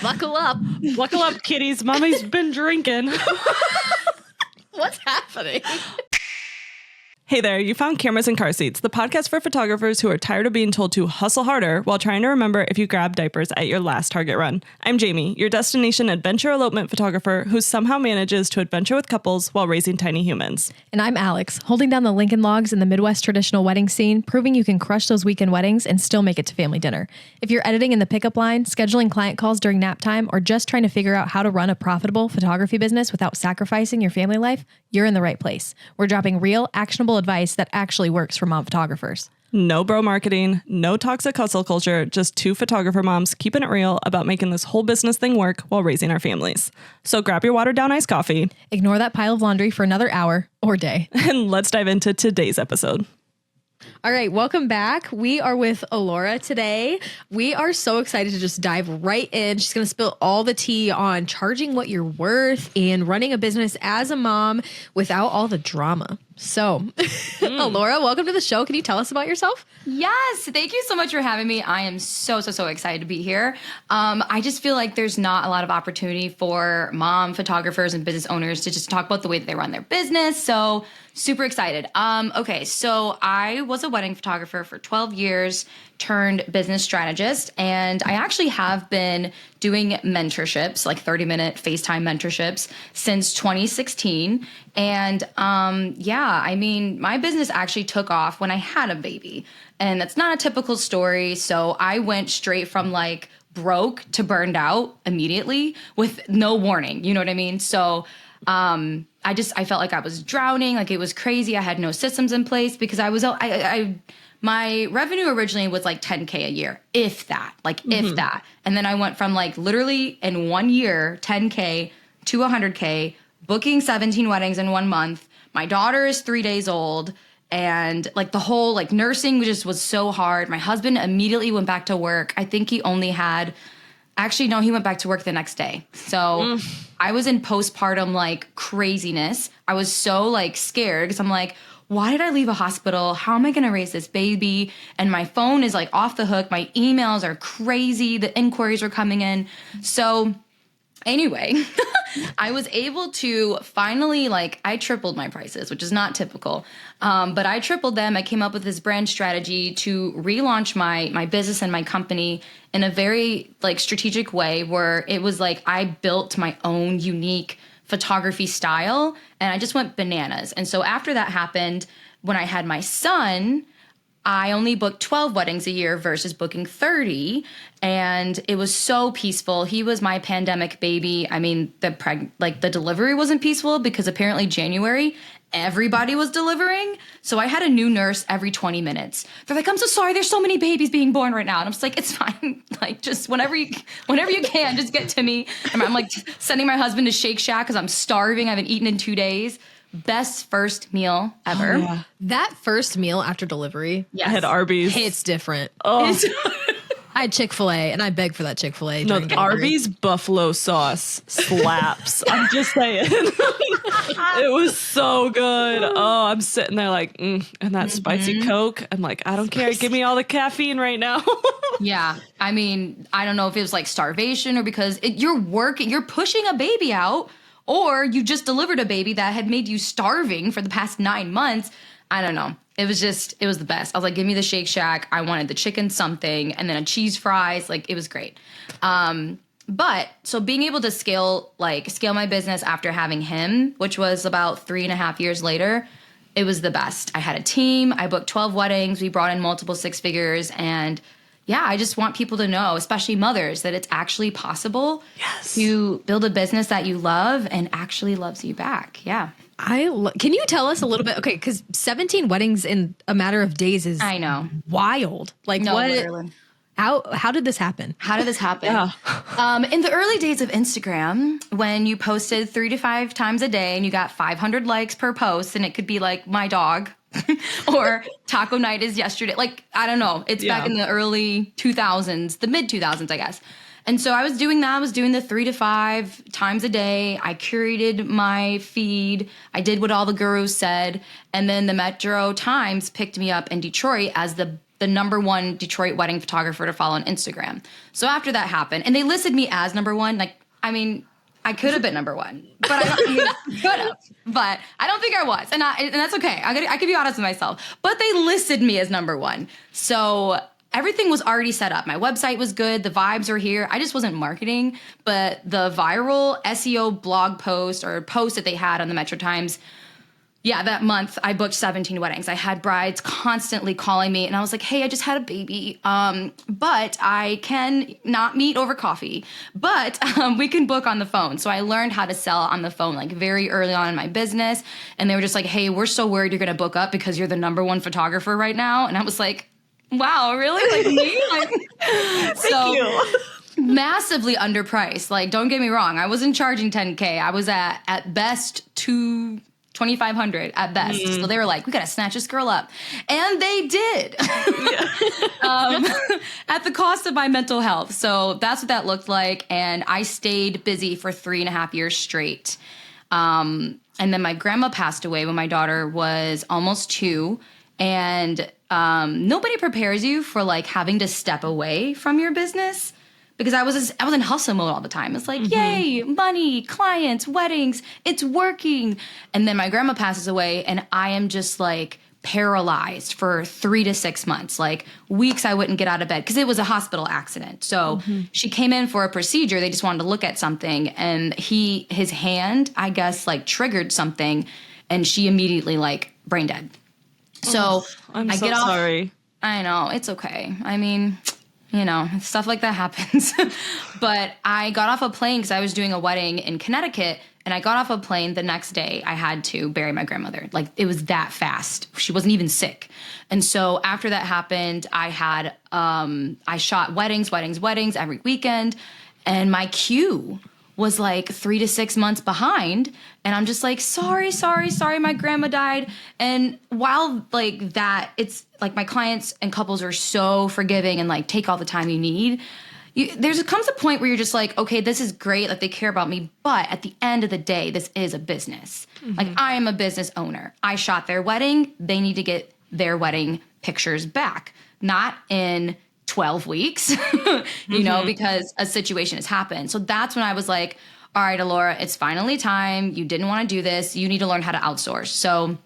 Buckle up. Buckle up, kiddies. Mommy's been drinking. What's happening? Hey there, you found Cameras and Car Seats, the podcast for photographers who are tired of being told to hustle harder while trying to remember if you grabbed diapers at your last Target run. I'm Jamie, your destination adventure elopement photographer who somehow manages to adventure with couples while raising tiny humans. And I'm Alex, holding down the Lincoln logs in the Midwest traditional wedding scene, proving you can crush those weekend weddings and still make it to family dinner. If you're editing in the pickup line, scheduling client calls during nap time, or just trying to figure out how to run a profitable photography business without sacrificing your family life, you're in the right place. We're dropping real, actionable advice that actually works for mom photographers. No bro marketing, no toxic hustle culture, just two photographer moms keeping it real about making this whole business thing work while raising our families. So grab your watered down iced coffee. Ignore that pile of laundry for another hour or day. And let's dive into today's episode. All right, welcome back. We are with Alora today. We are so excited to just dive right in. She's going to spill all the tea on charging what you're worth and running a business as a mom without all the drama. So, Alora, welcome to the show. Can you tell us about yourself? Yes. Thank you so much for having me. I am so excited to be here. I just feel like there's not a lot of opportunity for mom photographers and business owners to just talk about the way that they run their business. So super excited. Okay. So I was a wedding photographer for 12 years, turned business strategist. And I actually have been doing mentorships, like 30-minute FaceTime mentorships since 2016. And I mean, my business actually took off when I had a baby. And that's not a typical story. So I went straight from like broke to burned out immediately with no warning. You know what I mean? So I felt like I was drowning. Like it was crazy. I had no systems in place because my revenue originally was like 10K a year, if that. And then I went from like literally in 1 year, 10K to 100K, booking 17 weddings in 1 month. My daughter is 3 days old. And like the whole like nursing just was so hard. My husband immediately went back to work. I think he only had, actually, no, he went back to work the next day. So I was in postpartum like craziness. I was so like scared because I'm like, why did I leave a hospital? How am I going to raise this baby? And my phone is like off the hook. My emails are crazy. The inquiries are coming in. So anyway, I was able to finally, I tripled my prices, which is not typical. But I tripled them. I came up with this brand strategy to relaunch my business and my company in a very strategic way where it was like I built my own unique photography style and I just went bananas. And so after that happened, when I had my son, I only booked 12 weddings a year versus booking 30. And it was so peaceful. He was my pandemic baby. I mean, the delivery wasn't peaceful because apparently January, everybody was delivering. So I had a new nurse every 20 minutes. They're like, I'm so sorry. There's so many babies being born right now. And I'm just like, it's fine. Just whenever you can, just get to me. And I'm like sending my husband to Shake Shack because I'm starving. I haven't eaten in 2 days. Best first meal ever. Oh, yeah. That first meal after delivery, yes. I had Arby's. It's different. Oh. I had Chick-fil-A, and I begged for that Chick-fil-A. No, Arby's buffalo sauce slaps. I'm just saying. It was so good. Oh, I'm sitting there and that spicy Coke. I'm like, I don't care. Give me all the caffeine right now. Yeah. I mean, I don't know if it was starvation or because you're pushing a baby out. Or you just delivered a baby that had made you starving for the past 9 months. I don't know. It was the best. I was like, give me the Shake Shack. I wanted the chicken something and then a cheese fries. It was great. But so being able to scale my business after having him, which was about 3.5 years later, it was the best. I had a team. I booked 12 weddings. We brought in multiple six figures. And yeah, I just want people to know, especially mothers, that it's actually possible to build a business that you love and actually loves you back. Yeah. Can you tell us a little bit? Okay, because 17 weddings in a matter of days is I know wild. Literally. How did this happen? How did this happen? In the early days of Instagram, when you posted 3 to 5 times a day and you got 500 likes per post, and it could be like my dog. Or taco night is yesterday. I don't know. It's back in the early 2000s, the mid 2000s, I guess. And so I was doing that. I was doing the 3 to 5 times a day. I curated my feed. I did what all the gurus said. And then the Metro Times picked me up in Detroit as the the #1 Detroit wedding photographer to follow on Instagram. So after that happened, and they listed me as #1, like, I mean, I could have been #1, but I could have, but I don't think I was, and that's okay. I can be honest with myself. But they listed me as #1, so everything was already set up. My website was good, the vibes were here. I just wasn't marketing, but the viral SEO blog post or post that they had on the Metro Times. Yeah, that month I booked 17 weddings. I had brides constantly calling me and I was like, hey, I just had a baby, but I can not meet over coffee, but we can book on the phone. So I learned how to sell on the phone like very early on in my business. And they were just like, hey, we're so worried you're going to book up because you're the #1 photographer right now. And I was like, wow, really? Like me? Like, Thank you. Massively underpriced. Like, don't get me wrong. I wasn't charging $10K. I was at best $2,500 at best. So they were like, we got to snatch this girl up. And they did. At the cost of my mental health. So that's what that looked like. And I stayed busy for 3.5 years straight. And then my grandma passed away when my daughter was almost 2. And nobody prepares you for like having to step away from your business. Because I was in hustle mode all the time. It's like, yay, money, clients, weddings, it's working. And then my grandma passes away and I am just like paralyzed for 3 to 6 months. Like weeks I wouldn't get out of bed because it was a hospital accident. So she came in for a procedure. They just wanted to look at something. And his hand, I guess, like triggered something. And she immediately like brain dead. So I'm I so get off. sorry. I know, it's okay. I mean, you know, stuff like that happens. But I got off a plane because I was doing a wedding in Connecticut, and I got off a plane the next day. I had to bury my grandmother. Like, it was that fast. She wasn't even sick. And so after that happened, I had, I shot weddings every weekend, and my queue was like 3 to 6 months behind. And I'm just like, sorry, my grandma died. And while like that, it's like my clients and couples are so forgiving and like take all the time you need. Comes a point where you're just like, okay, this is great. Like they care about me. But at the end of the day, this is a business. Like I am a business owner. I shot their wedding. They need to get their wedding pictures back. Not in 12 weeks, you know, because a situation has happened. So that's when I was like, all right, Alora, it's finally time. You didn't want to do this. You need to learn how to outsource. So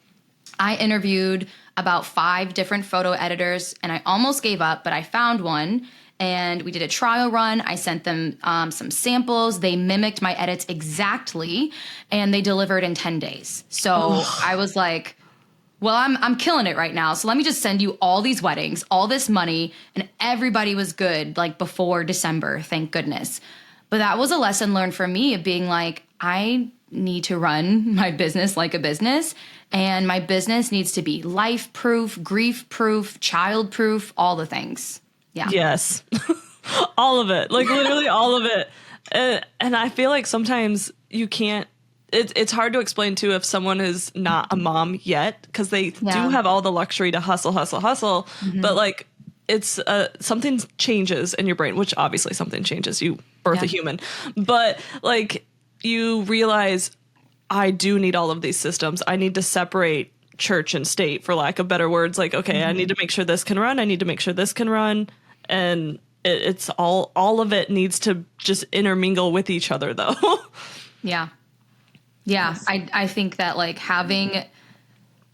I interviewed about 5 different photo editors and I almost gave up, but I found one and we did a trial run. I sent them some samples. They mimicked my edits exactly and they delivered in 10 days. So I was like, well, I'm killing it right now. So let me just send you all these weddings, all this money, and everybody was good like before December, thank goodness. But that was a lesson learned for me of being like, I need to run my business like a business, and my business needs to be life-proof, grief-proof, child-proof, all the things. Yeah. Yes. All of it. Like literally all of it. And I feel like sometimes you can't, it's hard to explain too if someone is not a mom yet, because they do have all the luxury to hustle. But like it's something changes in your brain, which obviously something changes. You birth a human, but like you realize I do need all of these systems. I need to separate church and state, for lack of better words. Like, okay, I need to make sure this can run. I need to make sure this can run. And it's all of it needs to just intermingle with each other though. Yeah. Yes. I think that like having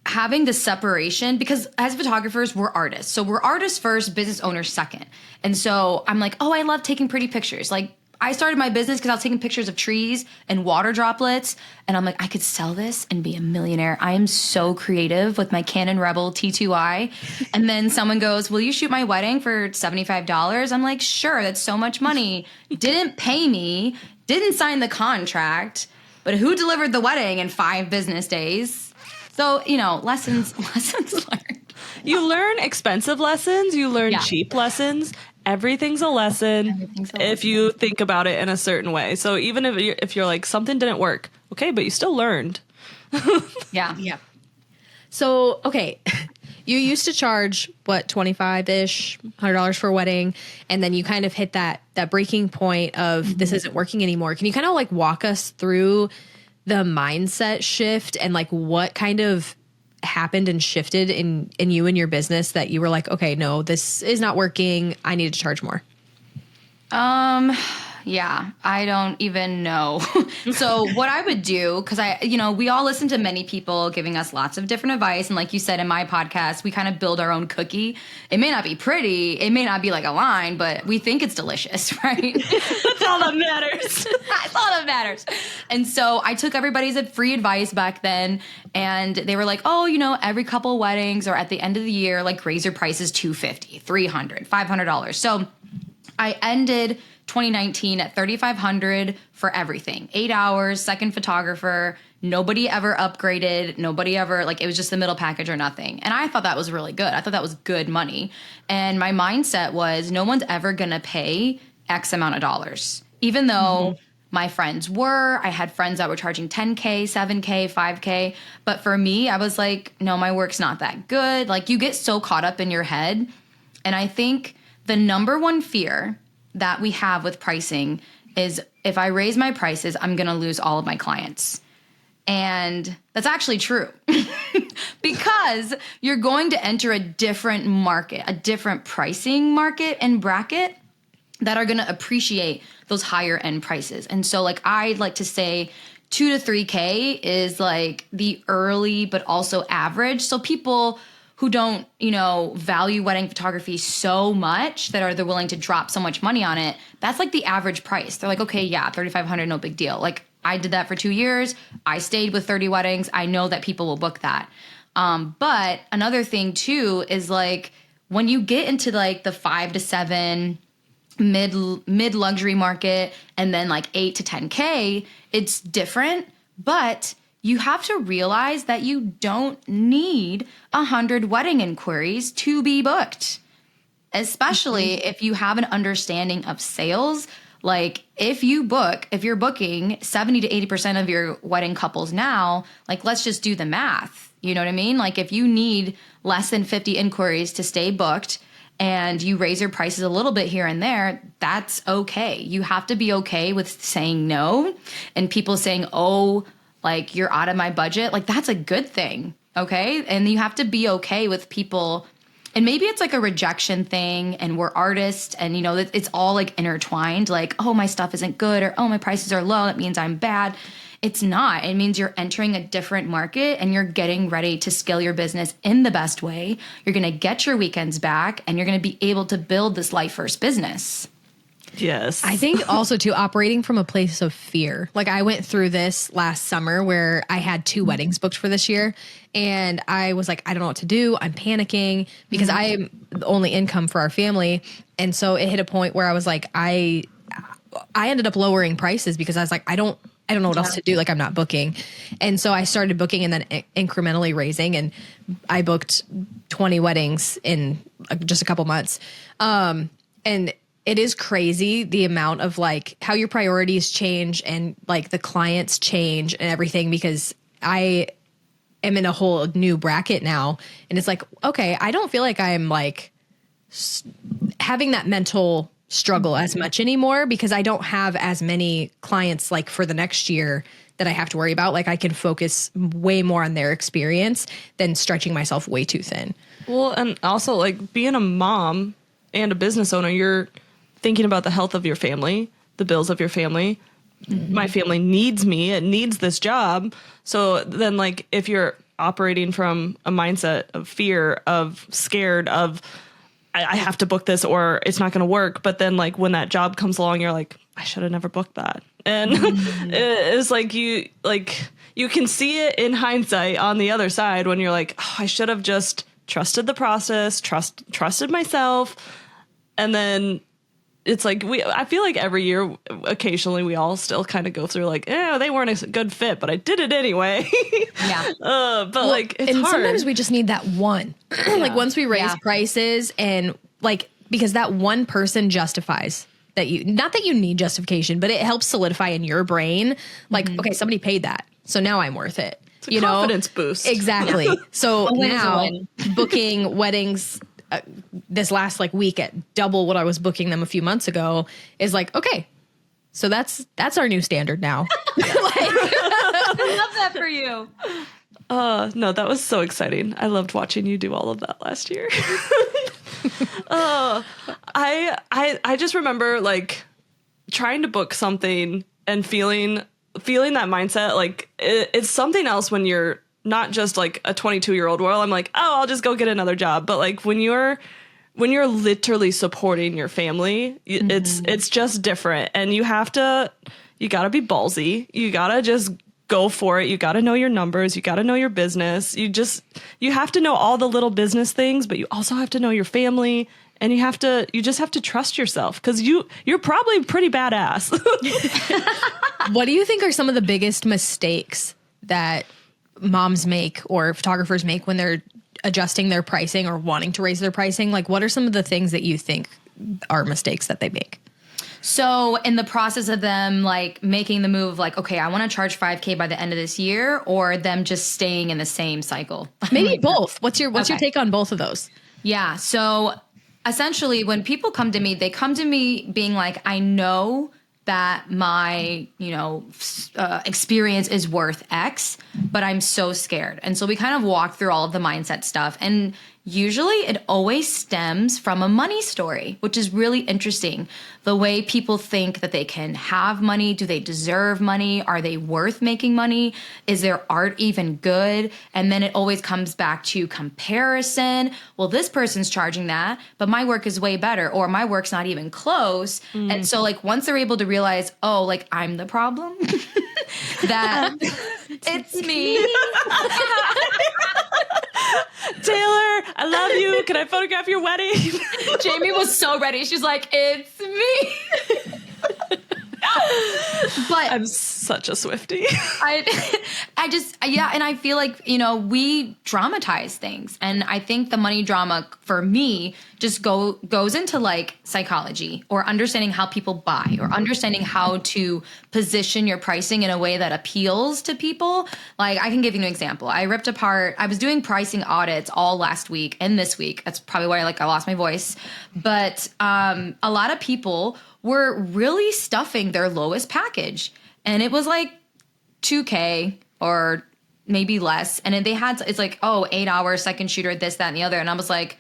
the separation, because as photographers, we're artists. So we're artists first, business owners second. And so I'm like, oh, I love taking pretty pictures. Like I started my business because I was taking pictures of trees and water droplets. And I'm like, I could sell this and be a millionaire. I am so creative with my Canon Rebel T2i. And then someone goes, will you shoot my wedding for $75? I'm like, sure, that's so much money. Didn't pay me, didn't sign the contract. But who delivered the wedding in 5 business days? So, you know, lessons learned. You learn expensive lessons. You learn cheap lessons. Everything's a lesson if you think about it in a certain way. So even if you're like, something didn't work, okay, but you still learned. Yeah. So, okay, you used to charge, what, $25-ish, $100 for a wedding, and then you kind of hit that breaking point of this isn't working anymore. Can you kind of like walk us through the mindset shift and like what kind of happened and shifted in you and your business that you were like, okay, no, this is not working. I need to charge more? Yeah, I don't even know. So what I would do, because we all listen to many people giving us lots of different advice. And like you said in my podcast, we kind of build our own cookie. It may not be pretty. It may not be like a line, but we think it's delicious, right? That's all that matters. That's all that matters. And so I took everybody's free advice back then, and they were like, oh, every couple weddings or at the end of the year, like raise your prices $250, $300, $500. So I ended 2019 at $3,500 for everything. 8 hours, second photographer. Nobody ever upgraded. Nobody ever, it was just the middle package or nothing. And I thought that was really good. I thought that was good money. And my mindset was no one's ever going to pay X amount of dollars. Even though my friends were, I had friends that were charging 10K, 7K, 5K. But for me, I was like, no, my work's not that good. Like, you get so caught up in your head. And I think the number one fear that we have with pricing is if I raise my prices, I'm going to lose all of my clients. And that's actually true because you're going to enter a different market, a different pricing market and bracket that are going to appreciate those higher end prices. And so I'd like to say 2 to 3K is like the early, but also average. So people who don't, value wedding photography so much that they're willing to drop so much money on it, that's like the average price. They're like, okay, yeah, $3,500, no big deal. I did that for 2 years. I stayed with 30 weddings. I know that people will book that. But another thing too is when you get into the 5 to 7 mid luxury market and then 8 to 10K, it's different, but you have to realize that you don't need 100 wedding inquiries to be booked, especially if you have an understanding of sales. If you're booking 70 to 80% of your wedding couples now, let's just do the math. You know what I mean? If you need less than 50 inquiries to stay booked and you raise your prices a little bit here and there, that's okay. You have to be okay with saying no and people saying, oh, you're out of my budget. That's a good thing. Okay. And you have to be okay with people. And maybe it's a rejection thing and we're artists and, it's all intertwined. Oh, my stuff isn't good or, oh, my prices are low. That means I'm bad. It's not. It means you're entering a different market and you're getting ready to scale your business in the best way. You're going to get your weekends back and you're going to be able to build this life first business. Yes. I think also too, operating from a place of fear. I went through this last summer where I had 2 weddings booked for this year and I was like, I don't know what to do. I'm panicking because I am the only income for our family. And so it hit a point where I was like, I ended up lowering prices because I was like, I don't know what else to do. I'm not booking. And so I started booking and then incrementally raising, and I booked 20 weddings in just a couple months. And it is crazy the amount of how your priorities change and the clients change and everything, because I am in a whole new bracket now. And it's okay, I don't feel like I'm having that mental struggle as much anymore because I don't have as many clients for the next year that I have to worry about. I can focus way more on their experience than stretching myself way too thin. Well, and also being a mom and a business owner, you're thinking about the health of your family, the bills of your family. My family needs me. It needs this job. So then if you're operating from a mindset of fear, of scared, of I have to book this or it's not going to work. But then when that job comes along, you're like, I should have never booked that. And it's you can see it in hindsight on the other side when you're like, oh, I should have just trusted the process, trusted myself. And then it's I feel every year, occasionally we all still kind of go through they weren't a good fit, but I did it anyway. Yeah. But it's and hard. sometimes we just need that one, once we raise prices and because that one person justifies that not that you need justification, but it helps solidify in your brain. Okay, somebody paid that. So now I'm worth it. It's a confidence boost. Exactly. So now booking weddings, this last week at double what I was booking them a few months ago is okay, so that's our new standard now. I love that for you. No, that was so exciting. I loved watching you do all of that last year. I just remember like trying to book something and feeling that mindset. Like it's something else when you're not just like a 22-year-old where I'm like, oh, I'll just go get another job. But like when you're literally supporting your family, it's just different. And you gotta be ballsy. You gotta just go for it. You got to know your numbers. You got to know your business. You have to know all the little business things, but you also have to know your family, and you just have to trust yourself because you're probably pretty badass. What do you think are some of the biggest mistakes that moms make or photographers make when they're adjusting their pricing or wanting to raise their pricing? Like, what are some of the things that you think are mistakes that they make? So in the process of them like making the move, like, okay, I want to charge $5,000 by the end of this year, or them just staying in the same cycle? Maybe both. What's your take on both of those? Yeah. So essentially when people come to me, they come to me being like, I know that my, experience is worth X, but I'm so scared. And so we kind of walk through all of the mindset stuff. And usually it always stems from a money story, which is really interesting. The way people think that they can have money. Do they deserve money? Are they worth making money? Is their art even good? And then it always comes back to comparison. Well, this person's charging that, but my work is way better, or my work's not even close. And so like once they're able to realize, oh, like I'm the problem, that it's me. Taylor, I love you. Can I photograph your wedding? Jamie was so ready. She's like, it's me. But I'm such a Swiftie. And I feel like, we dramatize things. And I think the money drama for me just goes into like psychology, or understanding how people buy, or understanding how to position your pricing in a way that appeals to people. Like I can give you an example. I was doing pricing audits all last week and this week. That's probably why I lost my voice. But a lot of people were really stuffing their lowest package. And it was like $2,000 or maybe less. And then it's like, 8 hours, second shooter, this, that, and the other. And I was like,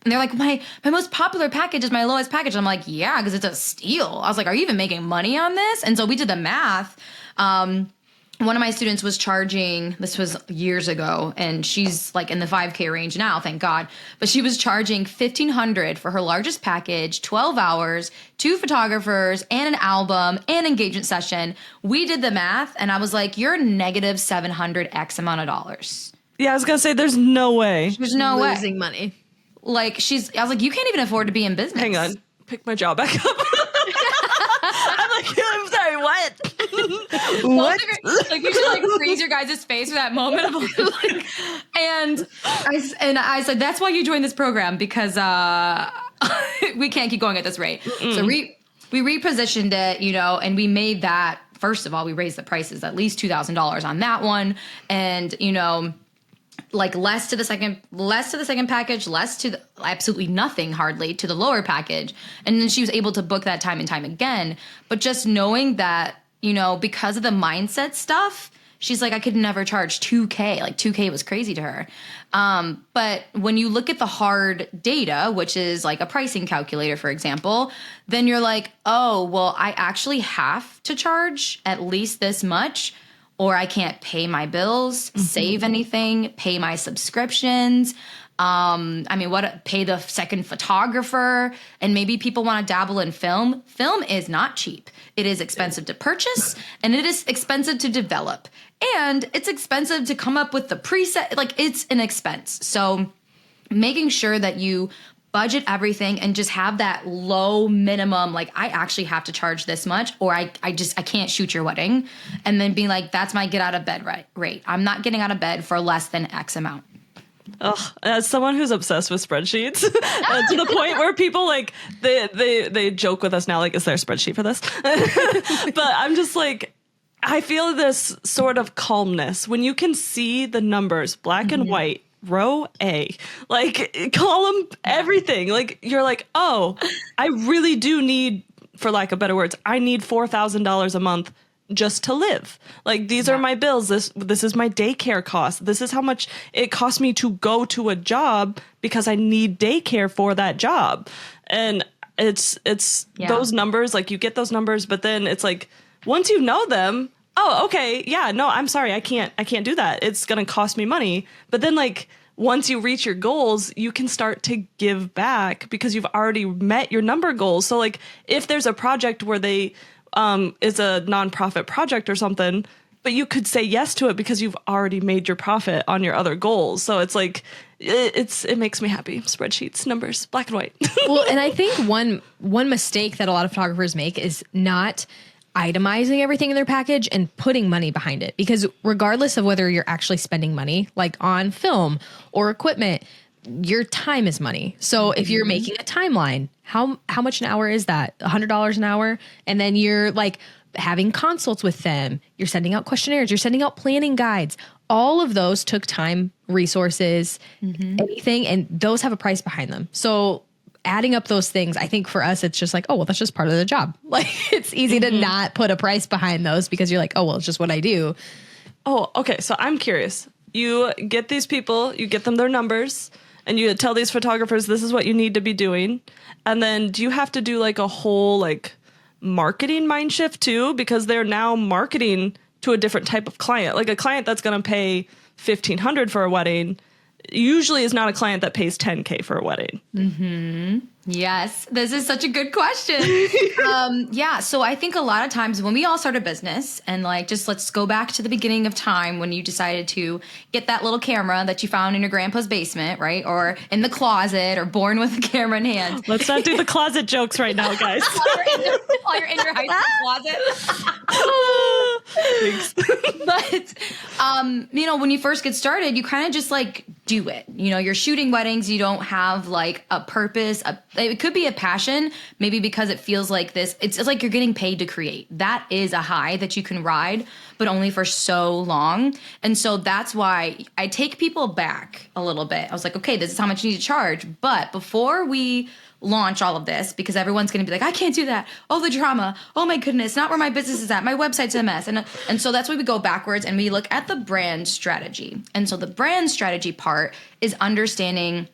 and they're like, my most popular package is my lowest package. I'm like, yeah, because it's a steal. I was like, are you even making money on this? And so we did the math. One of my students was charging, this was years ago, and she's like in the $5,000 range now, thank God. But she was charging $1,500 for her largest package, 12 hours, 2 photographers, and an album, and engagement session. We did the math, and I was like, you're negative 700 X amount of dollars. Yeah, I was going to say, there's no way. There's no way. Losing money. Like, I was like, you can't even afford to be in business. Hang on. Pick my jaw back up. I'm like, I'm sorry, what? What? Like, you should freeze your guys' face for that moment of and I said, that's why you joined this program, because we can't keep going at this rate. Mm-mm. So we repositioned it, and we made that, first of all, we raised the prices at least $2,000 on that one. And, less to the second package, less to absolutely nothing hardly to the lower package. And then she was able to book that time and time again. But just knowing that, because of the mindset stuff, she's like, I could never charge $2,000. Like $2,000 was crazy to her. But when you look at the hard data, which is like a pricing calculator, for example, then you're like, oh, well, I actually have to charge at least this much, or I can't pay my bills, save anything, pay my subscriptions. Pay the second photographer, and maybe people want to dabble in film. Film is not cheap. It is expensive to purchase, and it is expensive to develop, and it's expensive to come up with the preset. Like, it's an expense. So making sure that you budget everything and just have that low minimum, like, I actually have to charge this much, or I can't shoot your wedding. And then being like, that's my get out of bed rate. I'm not getting out of bed for less than X amount. Oh, as someone who's obsessed with spreadsheets, to the point where people they joke with us now, like, is there a spreadsheet for this? But I'm just like, I feel this sort of calmness when you can see the numbers, black and white, row A, like column, everything. Like, you're like, oh, I really do need, for lack of better words, I need $4,000 a month just to live. Like, these are my bills. This is my daycare cost. This is how much it costs me to go to a job because I need daycare for that job. And it's those numbers, like, you get those numbers, but then it's like, once you know them, oh, okay, yeah, no, I'm sorry, I can't do that. It's going to cost me money. But then, like, once you reach your goals, you can start to give back because you've already met your number goals. So, like, if there's a project where they is a nonprofit project or something, but you could say yes to it because you've already made your profit on your other goals. So it's like, it makes me happy. Spreadsheets, numbers, black and white. Well, and I think one mistake that a lot of photographers make is not itemizing everything in their package and putting money behind it. Because regardless of whether you're actually spending money, like on film or equipment, your time is money. So if you're making a timeline, how much an hour is that? $100 an hour? And then you're like having consults with them. You're sending out questionnaires. You're sending out planning guides. All of those took time, resources, anything, and those have a price behind them. So adding up those things, I think for us, it's just like, oh, well, that's just part of the job. Like, it's easy to not put a price behind those because you're like, oh, well, it's just what I do. Oh, okay. So I'm curious. You get these people, you get them their numbers, and you tell these photographers, this is what you need to be doing. And then do you have to do like a whole like marketing mind shift too? Because they're now marketing to a different type of client. Like, a client that's going to pay $1,500 for a wedding usually is not a client that pays $10K for a wedding. Yes, this is such a good question. So I think a lot of times when we all start a business, and like, just let's go back to the beginning of time when you decided to get that little camera that you found in your grandpa's basement, right? Or in the closet, or born with a camera in hand. Let's not do the closet jokes right now, guys. while you're in your high school closet. But, when you first get started, you kind of just like do it. You're shooting weddings. You don't have like a purpose. It could be a passion, maybe because it feels like this. It's like you're getting paid to create. That is a high that you can ride, but only for so long. And so that's why I take people back a little bit. I was like, okay, this is how much you need to charge. But before we launch all of this, because everyone's going to be like, I can't do that. Oh, the drama. Oh my goodness, not where my business is at. My website's a mess. And so that's why we go backwards and we look at the brand strategy. And so the brand strategy part is understanding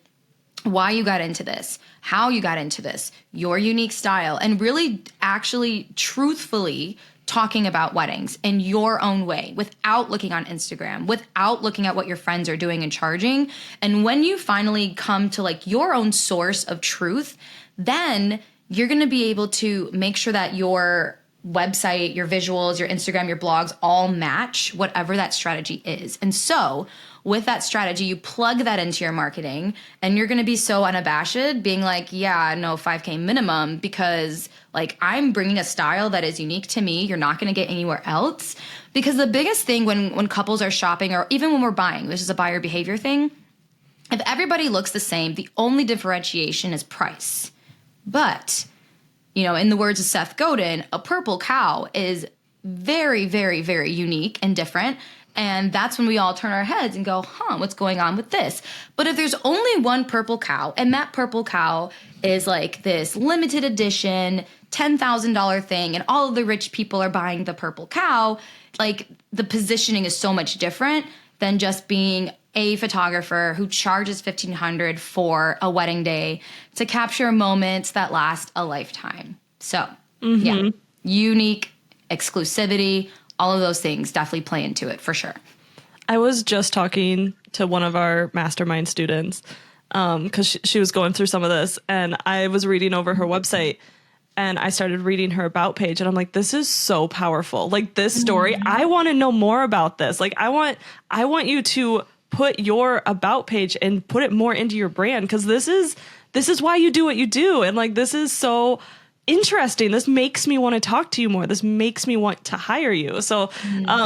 why you got into this, how you got into this, your unique style, and really actually truthfully talking about weddings in your own way without looking on Instagram, without looking at what your friends are doing and charging. And when you finally come to like your own source of truth, then you're going to be able to make sure that your website, your visuals, your Instagram, your blogs all match whatever that strategy is. And so with that strategy, you plug that into your marketing, and you're going to be so unabashed being like, yeah, no, 5K minimum, because like I'm bringing a style that is unique to me. You're not going to get anywhere else. Because the biggest thing when couples are shopping, or even when we're buying, this is a buyer behavior thing. If everybody looks the same, the only differentiation is price. But, in the words of Seth Godin, a purple cow is very, very, very unique and different. And that's when we all turn our heads and go, what's going on with this? But if there's only one purple cow, and that purple cow is like this limited edition, $10,000 thing, and all of the rich people are buying the purple cow, like the positioning is so much different than just being a photographer who charges $1,500 for a wedding day to capture moments that last a lifetime. So, yeah, unique, exclusivity, all of those things definitely play into it for sure. I was just talking to one of our mastermind students because she was going through some of this, and I was reading over her website, and I started reading her about page, and I'm like, this is so powerful. Like, this story, I want to know more about this. Like, I want you to put your about page and put it more into your brand, because this is why you do what you do. And like, this is so interesting. This makes me want to talk to you more. This makes me want to hire you. So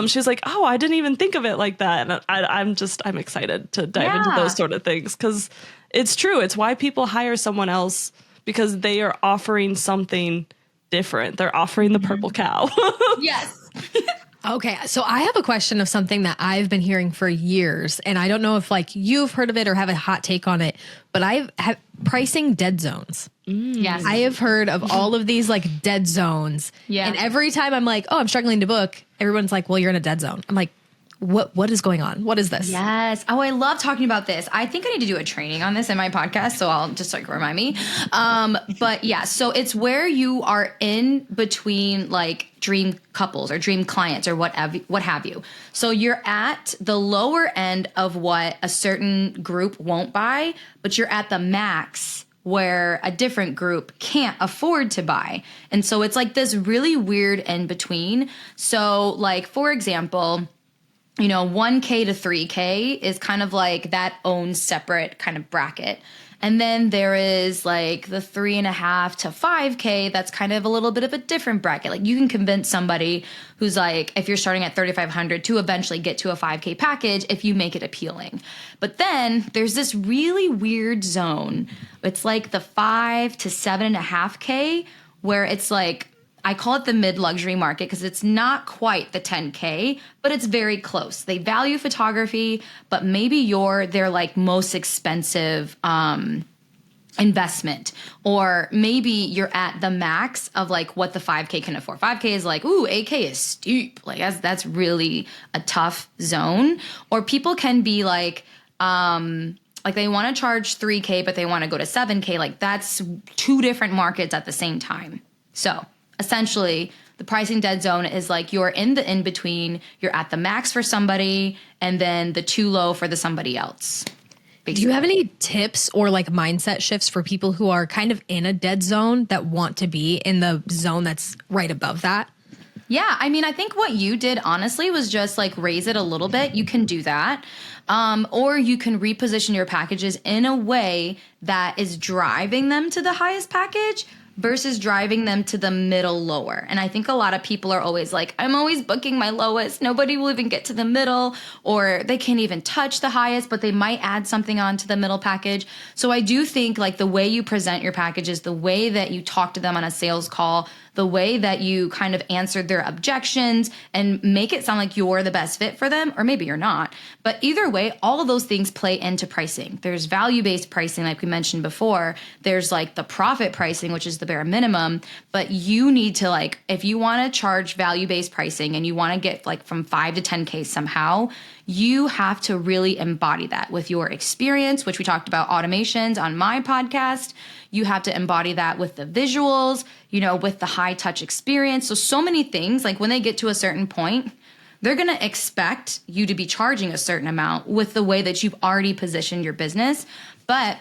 she was like, oh, I didn't even think of it like that. And I'm excited to dive into those sort of things, because it's true. It's why people hire someone else, because they are offering something different. They're offering the purple cow. Yes. Okay, so I have a question of something that I've been hearing for years, and I don't know if like you've heard of it or have a hot take on it, but I've had pricing dead zones. Yes. I have heard of all of these like dead zones. Yeah. And every time I'm like, oh, I'm struggling to book, everyone's like, well, you're in a dead zone. I'm like, what is going on? What is this? Yes. Oh, I love talking about this. I think I need to do a training on this in my podcast, so I'll just like remind me. But yeah, so it's where you are in between like dream couples or dream clients or what have you. So you're at the lower end of what a certain group won't buy, but you're at the max where a different group can't afford to buy. And so it's like this really weird in between. So like, for example, 1K to 3K is kind of like that own separate kind of bracket. And then there is like the 3.5 to 5K. That's kind of a little bit of a different bracket. Like you can convince somebody who's like, if you're starting at 3,500 to eventually get to a 5K package if you make it appealing. But then there's this really weird zone. It's like the 5 to 7.5K where it's like, I call it the mid-luxury market because it's not quite the 10K, but it's very close. They value photography, but maybe you're their like most expensive investment, or maybe you're at the max of like what the 5K can afford. 5K is like, ooh, 8K is steep. Like that's really a tough zone. Or people can be like they want to charge 3K, but they want to go to 7K. Like that's two different markets at the same time. So essentially, the pricing dead zone is like you're in the in-between, you're at the max for somebody, and then the too low for the somebody else. Basically. Do you have any tips or like mindset shifts for people who are kind of in a dead zone that want to be in the zone that's right above that? Yeah, I mean, I think what you did, honestly, was just like raise it a little bit. You can do that. Or you can reposition your packages in a way that is driving them to the highest package versus driving them to the middle lower. And I think a lot of people are always like, I'm always booking my lowest. Nobody will even get to the middle, or they can't even touch the highest, but they might add something on to the middle package. So I do think like the way you present your packages, the way that you talk to them on a sales call, the way that you kind of answered their objections and make it sound like you're the best fit for them, or maybe you're not. But either way, all of those things play into pricing. There's value-based pricing, like we mentioned before. There's like the profit pricing, which is the bare minimum. But you need to like, if you want to charge value-based pricing and you want to get like from 5 to 10K somehow, you have to really embody that with your experience, which we talked about automations on my podcast. You have to embody that with the visuals, with the high touch experience. So many things, like when they get to a certain point, they're going to expect you to be charging a certain amount with the way that you've already positioned your business. But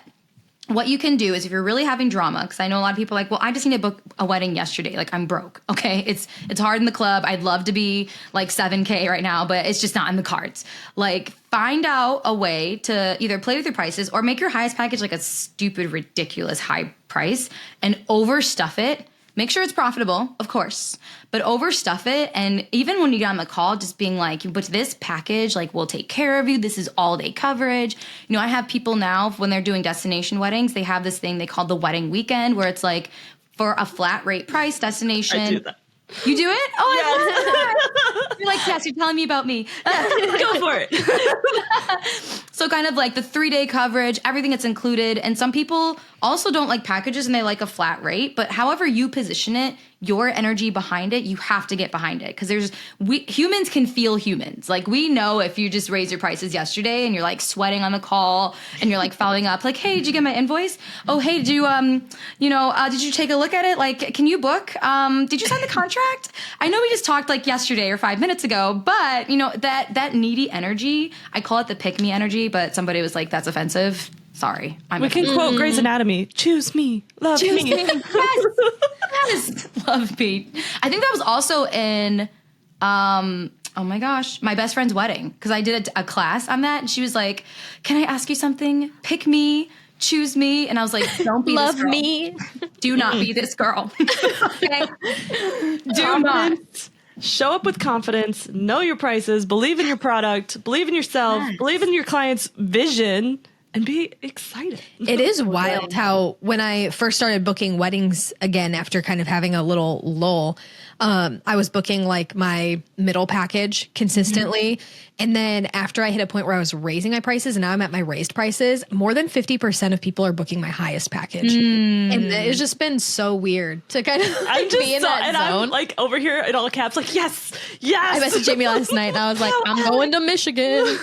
what you can do is if you're really having drama, because I know a lot of people are like, well, I just need to book a wedding yesterday. Like I'm broke. Okay. It's hard in the club. I'd love to be like 7K right now, but it's just not in the cards. Like find out a way to either play with your prices or make your highest package like a stupid, ridiculous high price and overstuff it. Make sure it's profitable, of course, but overstuff it. And even when you get on the call, just being like, but this package, like we'll take care of you. This is all day coverage. I have people now when they're doing destination weddings, they have this thing they call the wedding weekend where it's like for a flat rate price destination. I do that. You do it? Oh, yes. I love that. You're like, yes, you're telling me about me. Go for it. So kind of like the 3-day coverage, everything that's included. And some people also don't like packages and they like a flat rate. But however you position it, your energy behind it, you have to get behind it. Because humans can feel humans. Like we know if you just raise your prices yesterday and you're like sweating on the call and you're like following up like, hey, did you get my invoice? Oh, hey, did you, did you take a look at it? Like, can you book? Did you sign the contract? I know we just talked like yesterday or 5 minutes ago, but that needy energy, I call it the pick me energy, but somebody was like, that's offensive. Sorry. We can quote Grey's Anatomy. Choose me. Love me. Yes. Love me. I think that was also in, oh my gosh, my best friend's wedding. Because I did a class on that. And she was like, can I ask you something? Pick me. Choose me. And I was like, don't be Love this girl. me. Do not be this girl. Okay? Do not. Show up with confidence, know your prices, believe in your product, believe in yourself, believe in your client's vision, and be excited. It is wild how when I first started booking weddings again after kind of having a little lull, I was booking like my middle package consistently. And then after I hit a point where I was raising my prices and now I'm at my raised prices, more than 50% of people are booking my highest package. And it's just been so weird to kind of be in that zone. I'm like over here in all caps, like, yes. I messaged Jamie last night and I was like, I'm going to Michigan.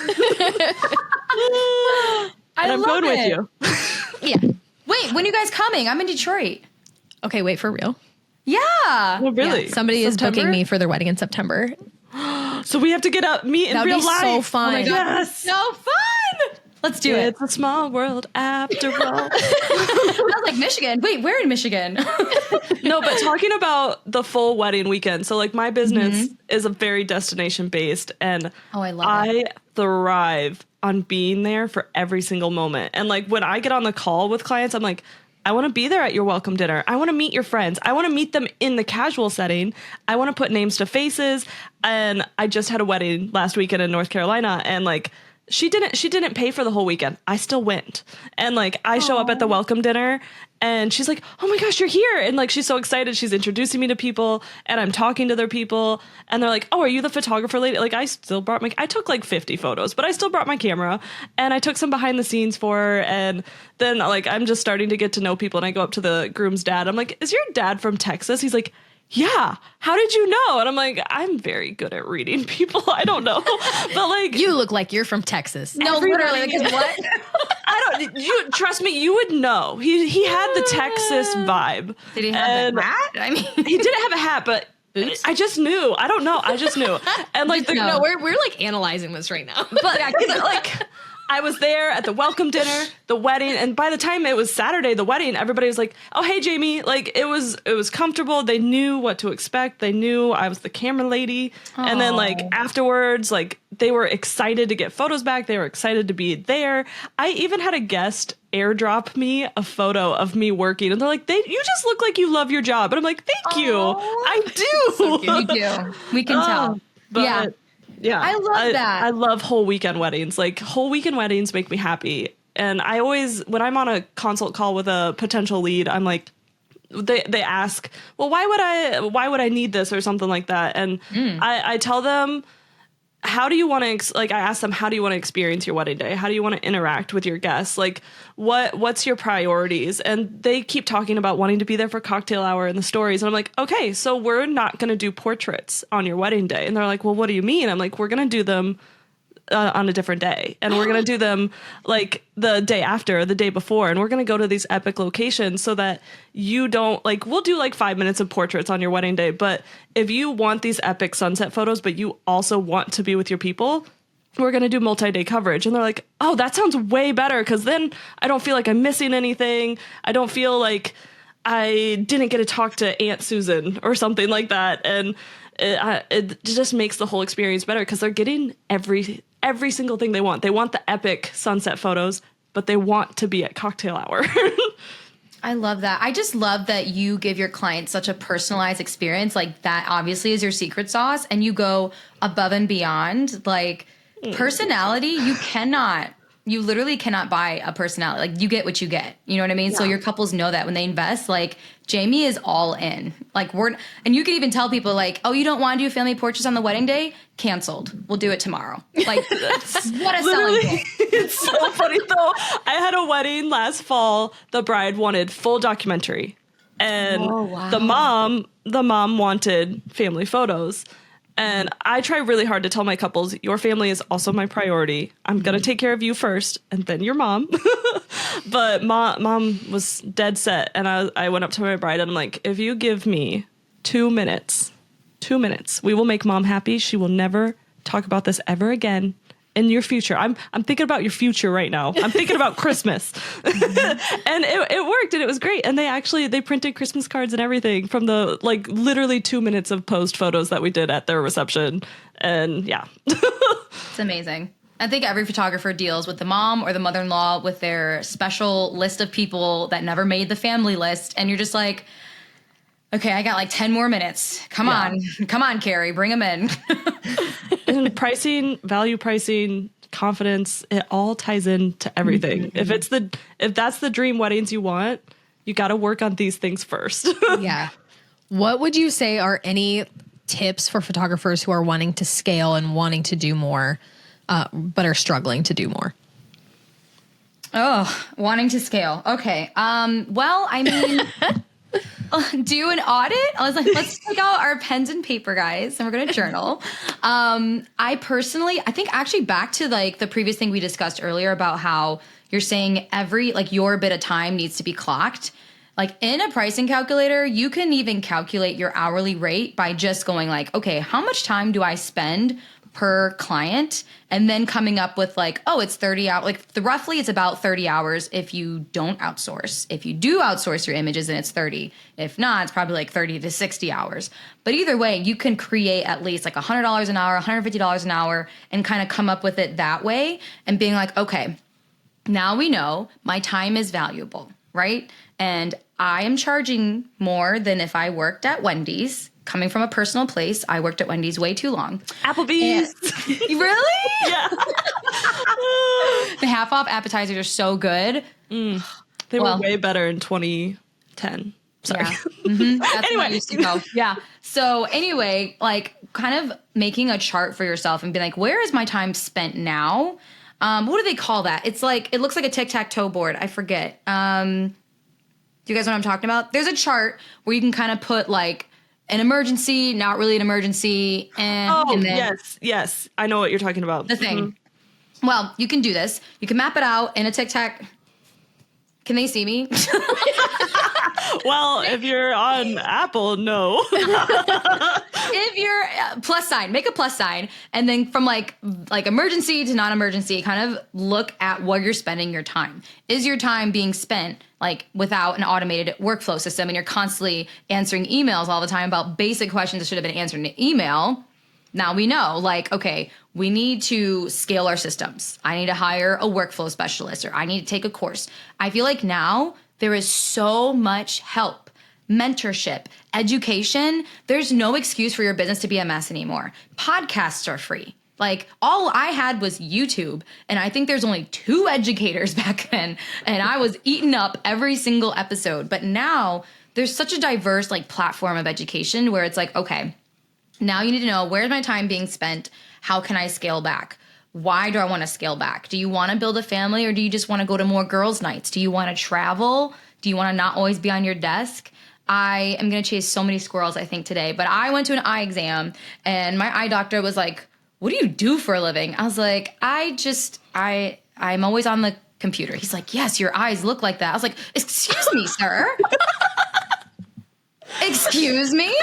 I'm going with you. Yeah. Wait, when are you guys coming? I'm in Detroit. Okay, wait, for real? Yeah. Well, really? Yeah, somebody is booking me for their wedding in September. So we have to meet in real life. So fun. Oh my God. Yes. So fun. Let's do it. It's a small world after all. I was like, Michigan. Wait, where in Michigan? No, but talking about the full wedding weekend. So like my business is a very destination based, and I thrive on being there for every single moment. And like when I get on the call with clients, I'm like, I want to be there at your welcome dinner. I want to meet your friends. I want to meet them in the casual setting. I want to put names to faces. And I just had a wedding last weekend in North Carolina, and like she didn't pay for the whole weekend. I still went. And like I show up at the welcome dinner and she's like, "Oh my gosh, you're here." And like she's so excited. She's introducing me to people and I'm talking to their people and they're like, "Oh, are you the photographer lady?" Like I took like 50 photos, but I still brought my camera and I took some behind the scenes for her. And then like I'm just starting to get to know people and I go up to the groom's dad. I'm like, "Is your dad from Texas?" He's like, "Yeah, how did you know?" And I'm like, I'm very good at reading people. I don't know. But like, you look like you're from Texas. No, literally, because what? you trust me, you would know. He had the Texas vibe. Did he have the hat? I mean, he didn't have a hat, but boots? I just knew. I don't know. I just knew. And like, no, we're like analyzing this right now. But like, I was there at the welcome dinner, the wedding, and by the time it was Saturday, the wedding, everybody was like, "Oh, hey, Jamie." Like it was comfortable. They knew what to expect. They knew I was the camera lady. Aww. And then like afterwards, like they were excited to get photos back. They were excited to be there. I even had a guest airdrop me a photo of me working, and they're like, "You just look like you love your job." And I'm like, "Thank you. I do." So cute. We do. We can tell. Yeah. Yeah. I love that. I love whole weekend weddings. Like whole weekend weddings make me happy. And I always, when I'm on a consult call with a potential lead, I'm like, they ask, "Well, why would I need this?" or something like that. And I tell them, how do you want to, I ask them, how do you want to experience your wedding day? How do you want to interact with your guests? Like what's your priorities? And they keep talking about wanting to be there for cocktail hour and the stories. And I'm like, okay, so we're not going to do portraits on your wedding day. And they're like, "Well, what do you mean?" I'm like, "We're going to do them on a different day. And we're going to do them like the day after, the day before. And we're going to go to these epic locations so that you don't we'll do like 5 minutes of portraits on your wedding day. But if you want these epic sunset photos, but you also want to be with your people, we're going to do multi-day coverage." And they're like, "Oh, that sounds way better. Because then I don't feel like I'm missing anything. I don't feel like I didn't get to talk to Aunt Susan or something like that." And it just makes the whole experience better because they're getting every single thing they want. They want the epic sunset photos, but they want to be at cocktail hour. I love that. I just love that you give your clients such a personalized experience. Like that obviously is your secret sauce, and you go above and beyond. Like personality, you literally cannot buy a personality. Like you get what you get. You know what I mean? Yeah. So your couples know that when they invest, like Jamie is all in. Like and you can even tell people like, "Oh, you don't want to do family portraits on the wedding day? Canceled. We'll do it tomorrow." Like what a selling point. It's so funny though. I had a wedding last fall. The bride wanted full documentary. And the mom wanted family photos. And I try really hard to tell my couples, your family is also my priority. I'm going to take care of you first and then your mom. But mom was dead set. And I went up to my bride and I'm like, "If you give me 2 minutes, we will make mom happy. She will never talk about this ever again in your future. I'm thinking about your future right now. I'm thinking about Christmas." And it worked and it was great. And they printed Christmas cards and everything from the literally 2 minutes of post photos that we did at their reception. And yeah. It's amazing. I think every photographer deals with the mom or the mother-in-law with their special list of people that never made the family list. And you're just like, "Okay, I got 10 more minutes. Come on, Carrie, bring them in." And pricing, value pricing, confidence, it all ties into everything. Mm-hmm. If that's the dream weddings you want, you got to work on these things first. Yeah. What would you say are any tips for photographers who are wanting to scale and wanting to do more, but are struggling to do more? Oh, wanting to scale. Okay. Well, I mean, do an audit. I was like, let's take out our pens and paper, guys, and we're going to journal. I think actually back to like the previous thing we discussed earlier about how you're saying your bit of time needs to be clocked. Like in a pricing calculator, you can even calculate your hourly rate by just going like, okay, how much time do I spend per client? And then coming up with like, oh, it's 30 hours. Like roughly it's about 30 hours if you don't outsource. If you do outsource your images, then it's 30. If not, it's probably like 30 to 60 hours. But either way, you can create at least like $100 an hour, $150 an hour, and kind of come up with it that way and being like, okay, now we know my time is valuable, right? And I am charging more than if I worked at Wendy's. Coming from a personal place, I worked at Wendy's way too long. Applebee's. Really? Yeah. The half off appetizers are so good. They were way better in 2010. Sorry. Yeah. Mm-hmm. That's Anyway. when I used to go. Yeah. So anyway, like kind of making a chart for yourself and be like, where is my time spent now? What do they call that? It's like, it looks like a tic-tac-toe board. I forget. Do you guys know what I'm talking about? There's a chart where you can kind of put like an emergency, not really an emergency, and then yes. I know what you're talking about. the thing. Well, you can do this. You can map it out in a tic-tac. Can they see me? Well, if you're on Apple, no. If you're plus sign, make a plus sign, and then from like emergency to non-emergency, kind of look at where you're spending your time. Is your time being spent like without an automated workflow system, and you're constantly answering emails all the time about basic questions that should have been answered in an email? Now we know, like, okay, we need to scale our systems. I need to hire a workflow specialist, or I need to take a course. I feel like now there is so much help, mentorship, education. There's no excuse for your business to be a mess anymore. Podcasts are free. Like all I had was YouTube, and I think there's only 2 educators back then, and I was eating up every single episode. But now there's such a diverse like platform of education where it's like, okay, now you need to know, where's my time being spent? How can I scale back? Why do I want to scale back? Do you want to build a family, or do you just want to go to more girls' nights? Do you want to travel? Do you want to not always be on your desk? I am going to chase so many squirrels, I think, today. But I went to an eye exam, and my eye doctor was like, what do you do for a living? I was like, I'm always on the computer. He's like, yes, your eyes look like that. I was like, excuse me, sir. Excuse me?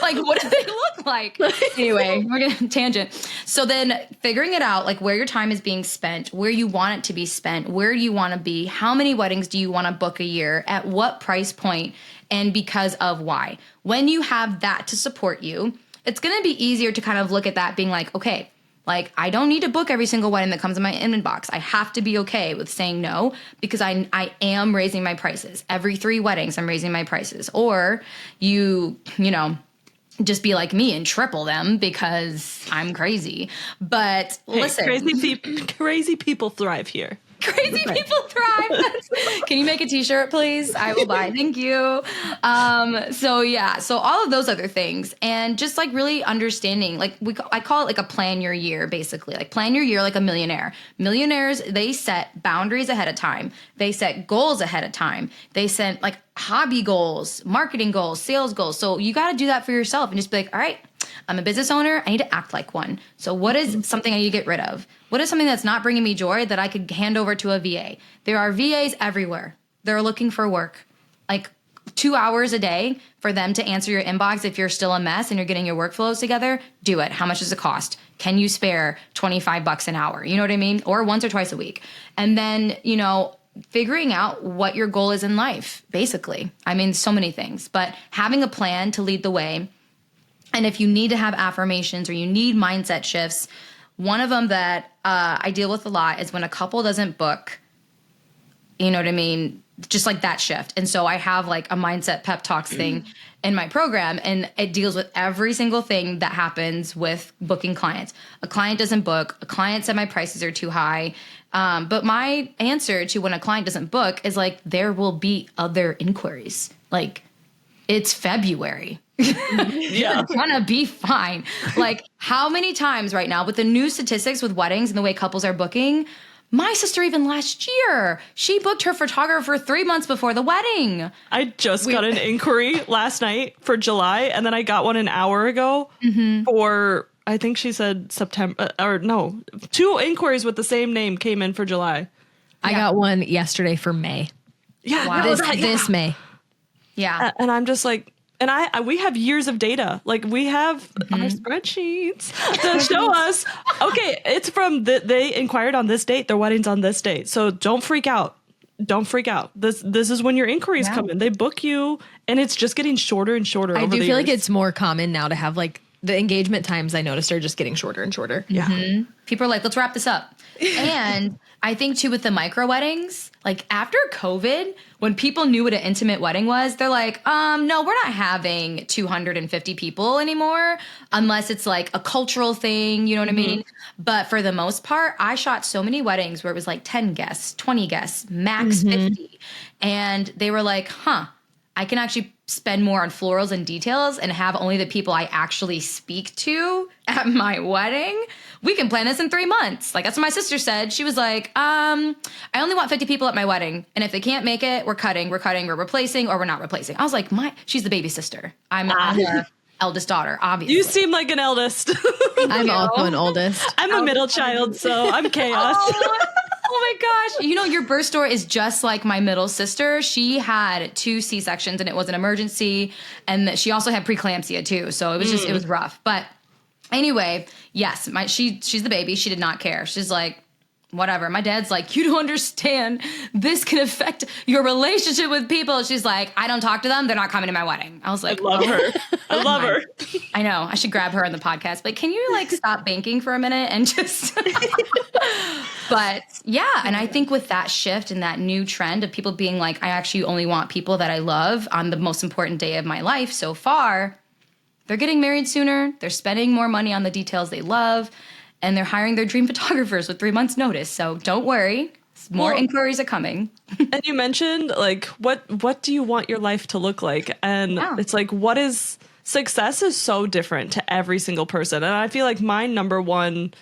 Like, what do they look like? Anyway, we're going to tangent. So then figuring it out, like where your time is being spent, where you want it to be spent, where do you want to be, how many weddings do you want to book a year, at what price point, and because of why. When you have that to support you, it's going to be easier to kind of look at that being like, okay, like I don't need to book every single wedding that comes in my inbox. I have to be okay with saying no, because I am raising my prices. Every 3 weddings, I'm raising my prices. Or you know, just be like me and triple them because I'm crazy. But listen, crazy people thrive here. Crazy people thrive. Can you make a t-shirt, please? I will buy. Thank you. So all of those other things, and just like really understanding, like I call it like a plan your year, basically. Like plan your year like a millionaire. Millionaires, they set boundaries ahead of time. They set goals ahead of time. They set like hobby goals, marketing goals, sales goals. So you got to do that for yourself and just be like, all right, I'm a business owner. I need to act like one. So what is something I need to get rid of? What is something that's not bringing me joy that I could hand over to a VA? There are VAs everywhere. They're looking for work. Like 2 hours a day for them to answer your inbox if you're still a mess and you're getting your workflows together, do it. How much does it cost? Can you spare $25 an hour? You know what I mean? Or once or twice a week. And then, you know, figuring out what your goal is in life, basically. I mean, so many things, but having a plan to lead the way. And if you need to have affirmations or you need mindset shifts, one of them that I deal with a lot is when a couple doesn't book, you know what I mean? Just like that shift. And so I have like a mindset pep talks thing in my program, and it deals with every single thing that happens with booking clients. A client doesn't book, a client said my prices are too high. But my answer to when a client doesn't book is like, there will be other inquiries. Like, it's February. You're gonna be fine. Like, how many times right now with the new statistics with weddings and the way couples are booking, my sister, even last year, she booked her photographer 3 months before the wedding. I just got an inquiry last night for July, and then I got one an hour ago for, I think she said September, or no, 2 inquiries with the same name came in for July. I got one yesterday for May. Yeah, Wow. This May. Yeah. And I'm just like, and we have years of data. Like, we have our spreadsheets to show us, okay, it's from, they inquired on this date, their wedding's on this date. So don't freak out. Don't freak out. This is when your inquiries come in. They book you, and it's just getting shorter and shorter. I do feel like it's more common now to have like the engagement times I noticed are just getting shorter and shorter. Yeah. People are like, let's wrap this up. And I think too with the micro weddings, like after COVID, when people knew what an intimate wedding was, they're like, no, we're not having 250 people anymore unless it's like a cultural thing, you know what I mean? But for the most part, I shot so many weddings where it was like 10 guests, 20 guests, max 50. And they were like, I can actually spend more on florals and details and have only the people I actually speak to at my wedding. We can plan this in 3 months. Like, that's what my sister said. She was like, I only want 50 people at my wedding. And if they can't make it, we're cutting, we're replacing, or we're not replacing. I was like, she's the baby sister. I'm her eldest daughter, obviously. You seem like an eldest. I'm also an oldest. I'm a middle child, so I'm chaos. Oh my gosh. You know, your birth story is just like my middle sister. She had 2 C-sections and it was an emergency. And she also had preeclampsia too. So it was just, it was rough. But anyway, yes, she's the baby. She did not care. She's like, whatever. My dad's like, you don't understand. This can affect your relationship with people. She's like, I don't talk to them. They're not coming to my wedding. I was like, I love her. I love her. I know. I should grab her on the podcast. But can you like stop banking for a minute and just... But yeah, and I think with that shift and that new trend of people being like, I actually only want people that I love on the most important day of my life so far, they're getting married sooner. They're spending more money on the details they love. And they're hiring their dream photographers with 3 months notice. So don't worry. More inquiries are coming. And you mentioned, like, what do you want your life to look like? And it's like, what is success is so different to every single person. And I feel like my number one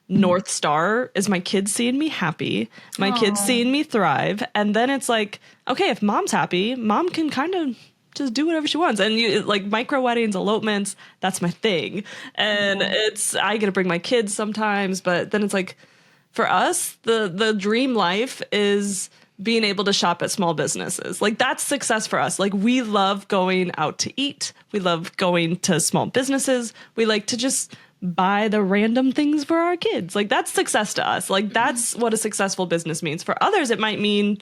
North Star is my kids seeing me happy, my kids seeing me thrive. And then it's like, okay, if mom's happy, mom can kind of just do whatever she wants. And you like micro weddings, elopements, that's my thing. And I get to bring my kids sometimes, but then it's like, for us, the dream life is being able to shop at small businesses. Like, that's success for us. Like, we love going out to eat. We love going to small businesses. We like to just buy the random things for our kids. Like, that's success to us. Like, that's what a successful business means. For others, it might mean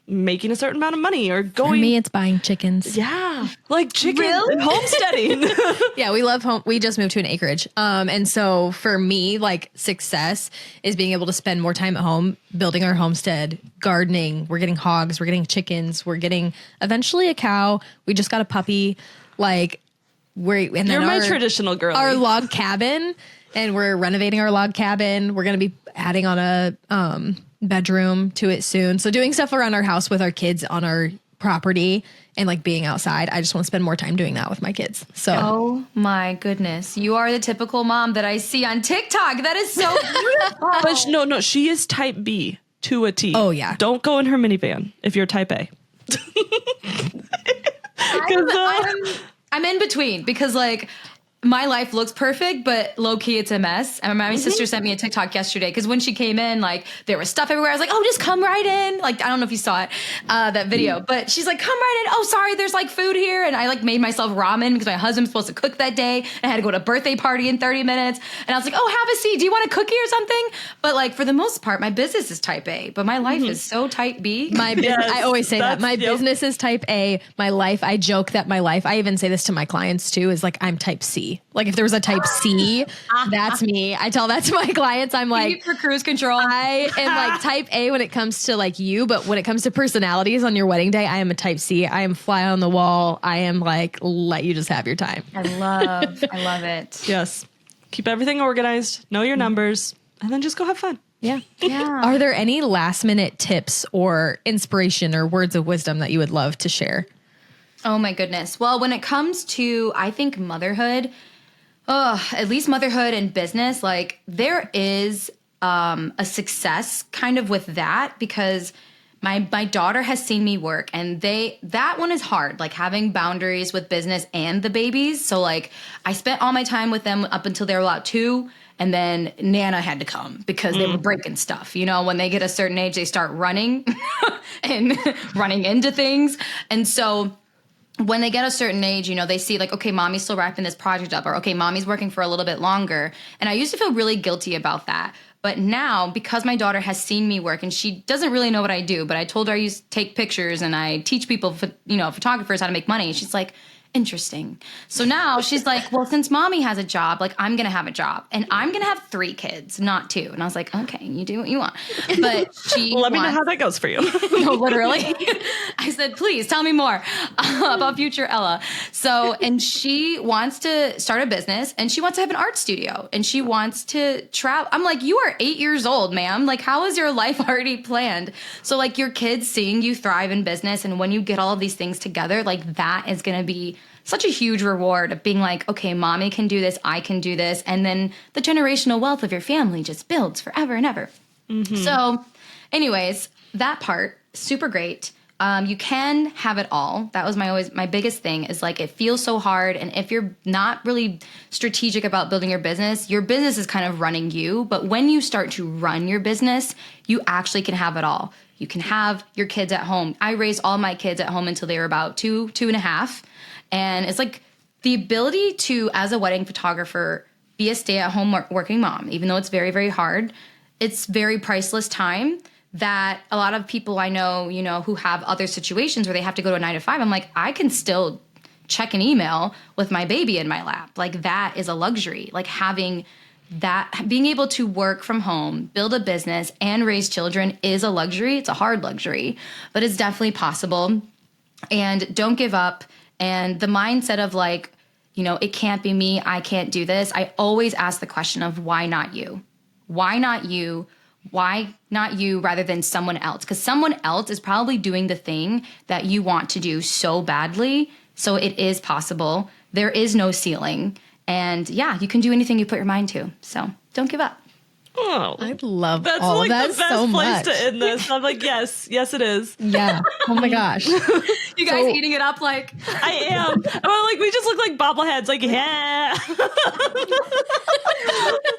making a certain amount of money or going. For me, it's buying chickens. Yeah, like chickens and homesteading. Yeah, we love home. We just moved to an acreage. And so for me, like, success is being able to spend more time at home, building our homestead, gardening. We're getting hogs, we're getting chickens, we're getting eventually a cow. We just got a puppy. Like, You're my traditional girl. Our log cabin, and we're renovating our log cabin. We're going to be adding on a bedroom to it soon. So doing stuff around our house with our kids on our property and like being outside. I just want to spend more time doing that with my kids. So oh my goodness. You are the typical mom that I see on TikTok. That is so beautiful. But no, she is type B to a T. Oh yeah. Don't go in her minivan if you're type A. I'm in between because like my life looks perfect, but low key it's a mess. And my sister sent me a TikTok yesterday because when she came in, like there was stuff everywhere. I was like, oh, just come right in. Like, I don't know if you saw it, that video, but she's like, come right in. Oh, sorry, there's like food here. And I like made myself ramen because my husband's supposed to cook that day. I had to go to a birthday party in 30 minutes. And I was like, oh, have a seat. Do you want a cookie or something? But like for the most part, my business is type A, but my life is so type B. My business, I always say that. My business is type A. My life, I joke that my life, I even say this to my clients too, is like I'm type C. B. Like if there was a type C, that's me. I tell that to my clients. I'm like, for cruise control. I am like type A when it comes to like you, but when it comes to personalities on your wedding day, I am a type C. I am fly on the wall. I am like, let you just have your time. I love it. Yes. Keep everything organized, know your numbers, and then just go have fun. Yeah. Yeah. Are there any last minute tips or inspiration or words of wisdom that you would love to share? Oh my goodness. Well, when it comes to, I think motherhood, at least motherhood and business, like there is a success kind of with that because my daughter has seen me work and that one is hard, like having boundaries with business and the babies. So like I spent all my time with them up until they were about 2. And then Nana had to come because they were breaking stuff. You know, when they get a certain age, they start running and running into things. And so when they get a certain age, you know, they see like, okay, mommy's still wrapping this project up, or okay, mommy's working for a little bit longer. And I used to feel really guilty about that. But now, because my daughter has seen me work and she doesn't really know what I do, but I told her I take pictures and I teach people, photographers how to make money. She's like, interesting. So now she's like, well, since mommy has a job, like I'm going to have a job and I'm going to have 3 kids, not 2. And I was like, okay, you do what you want. But she Let me know how that goes for you. No, literally. I said, please tell me more about future Ella. So, and she wants to start a business and she wants to have an art studio and she wants to travel. I'm like, you are 8 years old, ma'am. Like, how is your life already planned? So like your kids seeing you thrive in business. And when you get all of these things together, like that is going to be such a huge reward of being like, okay, mommy can do this, I can do this. And then the generational wealth of your family just builds forever and ever. Mm-hmm. So anyways, that part, super great. You can have it all. That was my biggest thing is like, it feels so hard. And if you're not really strategic about building your business is kind of running you. But when you start to run your business, you actually can have it all. You can have your kids at home. I raised all my kids at home until they were about 2.5. And it's like the ability to, as a wedding photographer, be a stay-at-home working mom, even though it's very, very hard. It's very priceless time that a lot of people I know, you know, who have other situations where they have to go to a 9 to 5. I'm like, I can still check an email with my baby in my lap. Like that is a luxury. Like having that, being able to work from home, build a business, and raise children is a luxury. It's a hard luxury, but it's definitely possible. And don't give up. And the mindset of like, you know, it can't be me, I can't do this. I always ask the question of why not you? Why not you? Why not you rather than someone else? Because someone else is probably doing the thing that you want to do so badly. So it is possible. There is no ceiling. And yeah, you can do anything you put your mind to. So don't give up. Oh, I love that's all like that the best so place much. to end this. I'm like, yes, it is. Yeah. Oh my gosh. You guys eating it up like I am. Well, like we just look like bobbleheads. Like, yeah.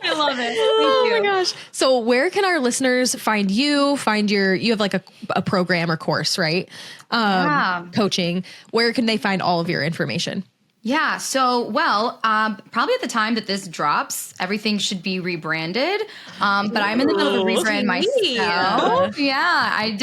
I love it. Oh Thank my you. gosh. So where can our listeners find you, you have like a program or course, right? Yeah. Coaching. Where can they find all of your information? Yeah. So, probably at the time that this drops, everything should be rebranded. But I'm in the middle of a rebrand myself. Yeah. I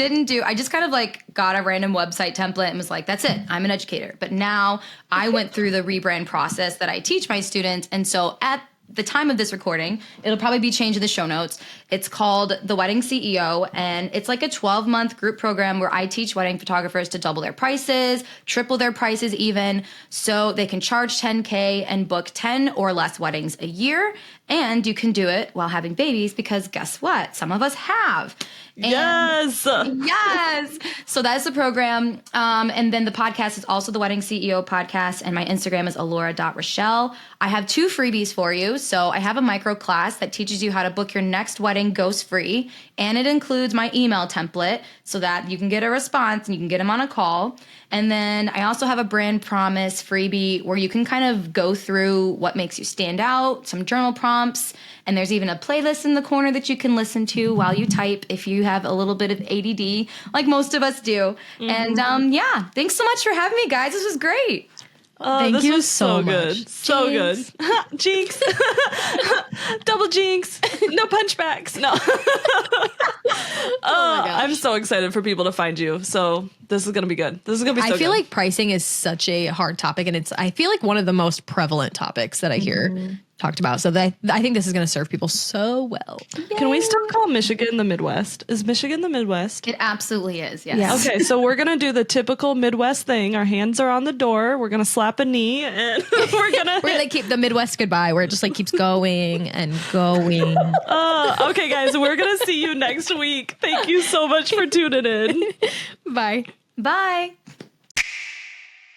just kind of like got a random website template and was like, that's it. I'm an educator. But now I went through the rebrand process that I teach my students. And so at the time of this recording, it'll probably be changed in the show notes. It's called The Wedding CEO, and it's like a 12-month group program where I teach wedding photographers to double their prices, triple their prices even, so they can charge $10K and book 10 or less weddings a year. And you can do it while having babies because guess what? Some of us have. Yes. Yes. So that's the program. And then the podcast is also the Wedding CEO podcast. And my Instagram is Alora.Rachelle. I have 2 freebies for you. So I have a micro class that teaches you how to book your next wedding ghost free. And it includes my email template so that you can get a response and you can get them on a call. And then I also have a brand promise freebie where you can kind of go through what makes you stand out, some journal prompts, and there's even a playlist in the corner that you can listen to while you type if you have a little bit of ADD, like most of us do. Mm-hmm. And yeah, thanks so much for having me, guys. This was great. Thank this you was so good. much. So Jinx. good. Jinx. Double jinx. No punchbacks. No. Oh my gosh. I'm I'm so excited for people to find you. So this is going to be good. This is going to be so I feel good. like pricing is such a hard topic, and I feel like one of the most prevalent topics that I hear talked about. So I think this is going to serve people so well. Can we still call Michigan the Midwest? Is Michigan the Midwest? It absolutely is. Yes. Yeah. Okay, so we're going to do the typical Midwest thing. Our hands are on the door. We're going to slap a knee and we're going to We're keep the Midwest goodbye, where it just like keeps going and going. Okay, guys, we're going to see you next week. Thank you so much for tuning in. Bye. Bye.